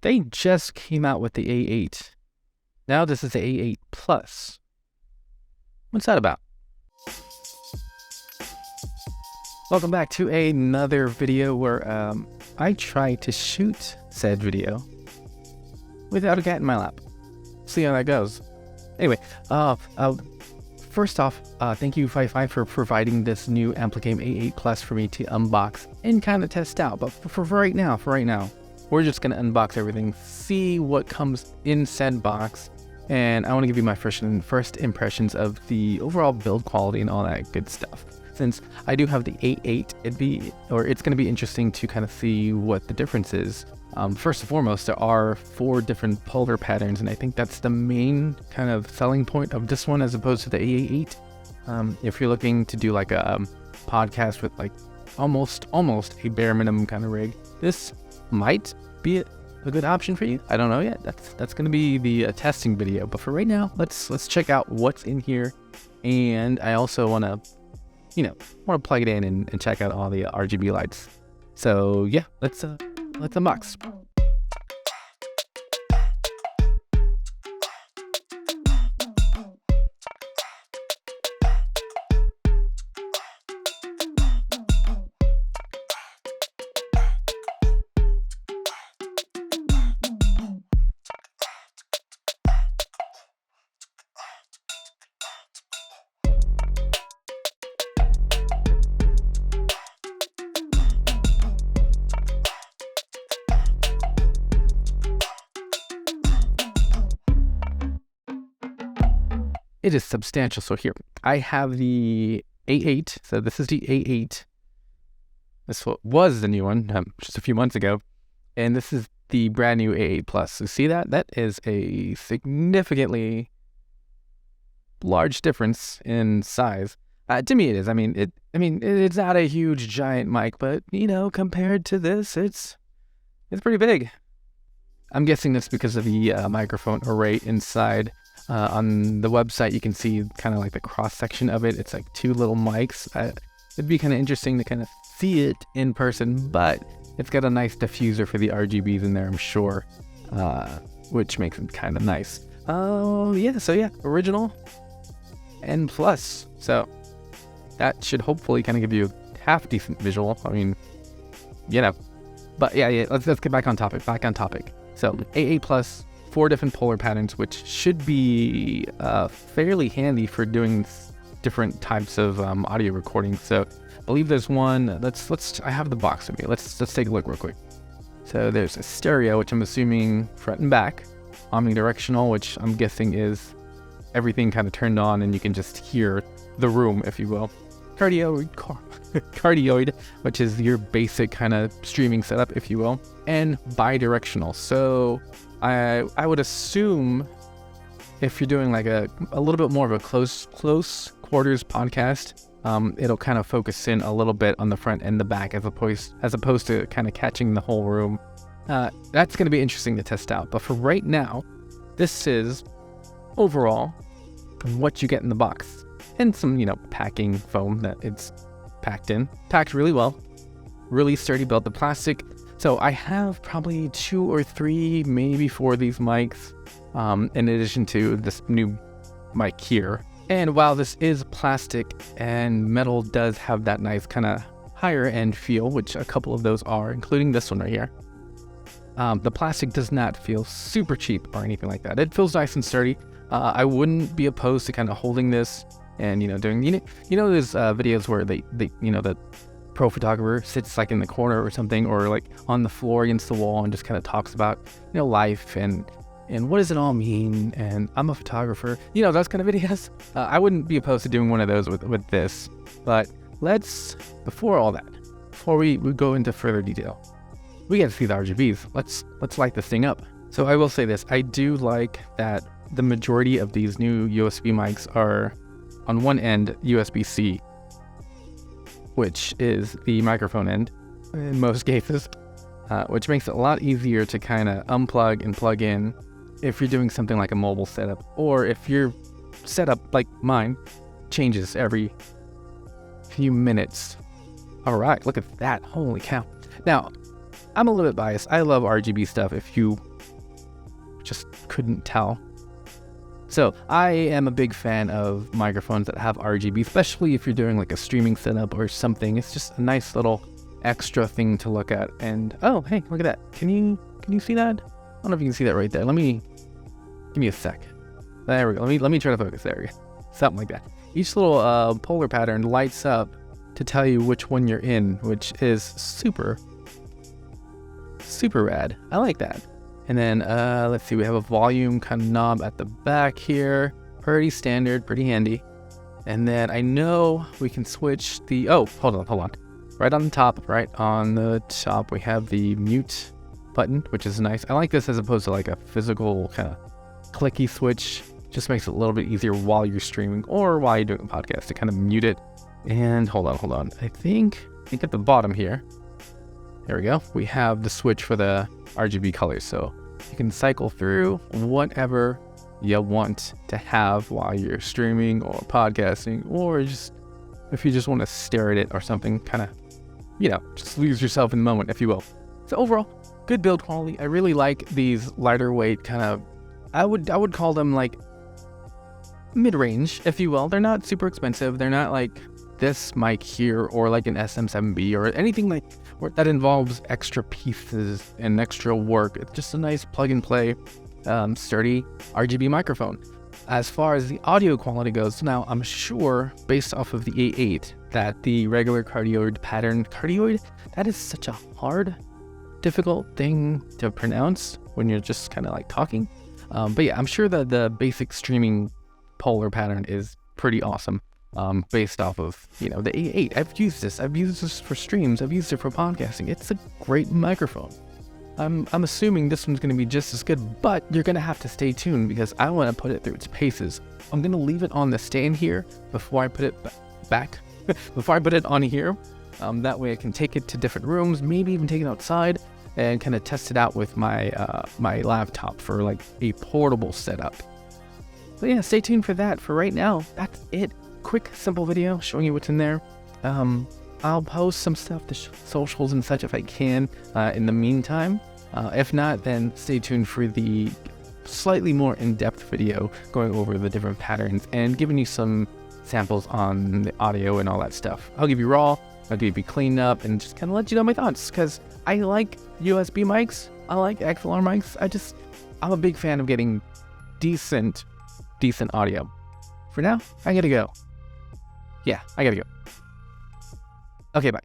They just came out with the A8. Now this is the A8 Plus. What's that about? Welcome back to another video where I try to shoot said video without a cat in my lap. See how that goes. Anyway, first off, thank you Fi-Fi for providing this new Ampligame A8 Plus for me to unbox and kind of test out. But for right now, we're just gonna unbox everything, see what comes in said box, and I want to give you my first impressions of the overall build quality and all that good stuff. Since I do have the A8, it's going to be interesting to kind of see what the difference is. First and foremost, there are 4 different polar patterns, and I think that's the main kind of selling point of this one as opposed to the A8. If you're looking to do like a podcast with like almost a bare minimum kind of rig, this might be a good option for you. I don't know yet. That's going to be the testing video. But for right now, let's check out what's in here, and I also want to plug it in and check out all the RGB lights. So yeah, let's unbox. It is substantial. So here, I have the A8. So this is the A8. This was the new one just a few months ago. And this is the brand new A8 Plus. So see that? That is a significantly large difference in size. To me it is. I mean, it's not a huge giant mic, but compared to this, it's pretty big. I'm guessing that's because of the microphone array inside. On the website, you can see kind of like the cross section of it. It's like 2 little mics. It'd be kind of interesting to kind of see it in person, but it's got a nice diffuser for the RGBs in there, I'm sure, which makes it kind of nice. Oh yeah, so yeah, original and plus. So that should hopefully kind of give you a half decent visual. I mean, but yeah, let's get back on topic. So A8 Plus. 4 different polar patterns, which should be fairly handy for doing different types of audio recording. So I believe there's one. I have the box with me. Let's take a look real quick. So there's a stereo, which I'm assuming front and back, omnidirectional, which I'm guessing is everything kind of turned on and you can just hear the room, if you will. Cardioid, which is your basic kind of streaming setup, if you will, and bidirectional. So I would assume if you're doing like a little bit more of a close quarters podcast, it'll kind of focus in a little bit on the front and the back as opposed to kind of catching the whole room. That's going to be interesting to test out. But for right now, this is overall what you get in the box, and some packing foam that it's packed really well, really sturdy build. The plastic. So I have probably 2 or 3, maybe 4 of these mics, in addition to this new mic here. And while this is plastic and metal does have that nice kind of higher end feel, which a couple of those are, including this one right here, the plastic does not feel super cheap or anything like that. It feels nice and sturdy. I wouldn't be opposed to kind of holding this and doing those videos where they the pro photographer sits like in the corner or something, or like on the floor against the wall and just kind of talks about life and what does it all mean, and I'm a photographer, those kind of videos. I wouldn't be opposed to doing one of those with this. But before we go into further detail, we got to see the RGBs. Let's light this thing up. So I will say this, I do like that the majority of these new USB mics are on one end USB-C, which is the microphone end in most cases, which makes it a lot easier to kind of unplug and plug in if you're doing something like a mobile setup, or if your setup, like mine, changes every few minutes. All right, look at that. Holy cow. Now, I'm a little bit biased. I love RGB stuff, if you just couldn't tell. So I am a big fan of microphones that have RGB, especially if you're doing like a streaming setup or something. It's just a nice little extra thing to look at. And oh, hey, look at that. Can you see that? I don't know if you can see that right there. Give me a sec. There we go. Let me try to focus. There we go. Something like that. Each little polar pattern lights up to tell you which one you're in, which is super rad. I like that. And then let's see, we have a volume kind of knob at the back here. Pretty standard, pretty handy. And then I know we can switch the, oh, hold on. Right on the top, we have the mute button, which is nice. I like this as opposed to like a physical kind of clicky switch. Just makes it a little bit easier while you're streaming or while you're doing a podcast to kind of mute it. And hold on. I think at the bottom here, there we go. We have the switch for the RGB colors. So you can cycle through whatever you want to have while you're streaming or podcasting, or just if you just want to stare at it or something, kind of, just lose yourself in the moment, if you will. So overall, good build quality. I really like these lighter weight kind of, I would call them like mid-range, if you will. They're not super expensive. They're not like this mic here or like an SM7B or anything like that involves extra pieces and extra work. It's just a nice plug and play, sturdy RGB microphone. As far as the audio quality goes, now I'm sure based off of the A8 that the regular cardioid, that is such a hard, difficult thing to pronounce when you're just kind of like talking. But yeah, I'm sure that the basic streaming polar pattern is pretty awesome. Based off of, the A8. I've used this for streams. I've used it for podcasting. It's a great microphone. I'm assuming this one's going to be just as good, but you're going to have to stay tuned because I want to put it through its paces. I'm going to leave it on the stand here before I put it back, before I put it on here. That way I can take it to different rooms, maybe even take it outside and kind of test it out with my laptop for like a portable setup. So yeah, stay tuned for that. For right now, that's it. Quick, simple video showing you what's in there. I'll post some stuff to socials and such if I can in the meantime. If not, then stay tuned for the slightly more in-depth video going over the different patterns and giving you some samples on the audio and all that stuff. I'll give you raw, I'll give you clean up, and just kind of let you know my thoughts because I like USB mics, I like XLR mics. I'm a big fan of getting decent audio. For now, I gotta go. Yeah, I gotta go. Okay, bye.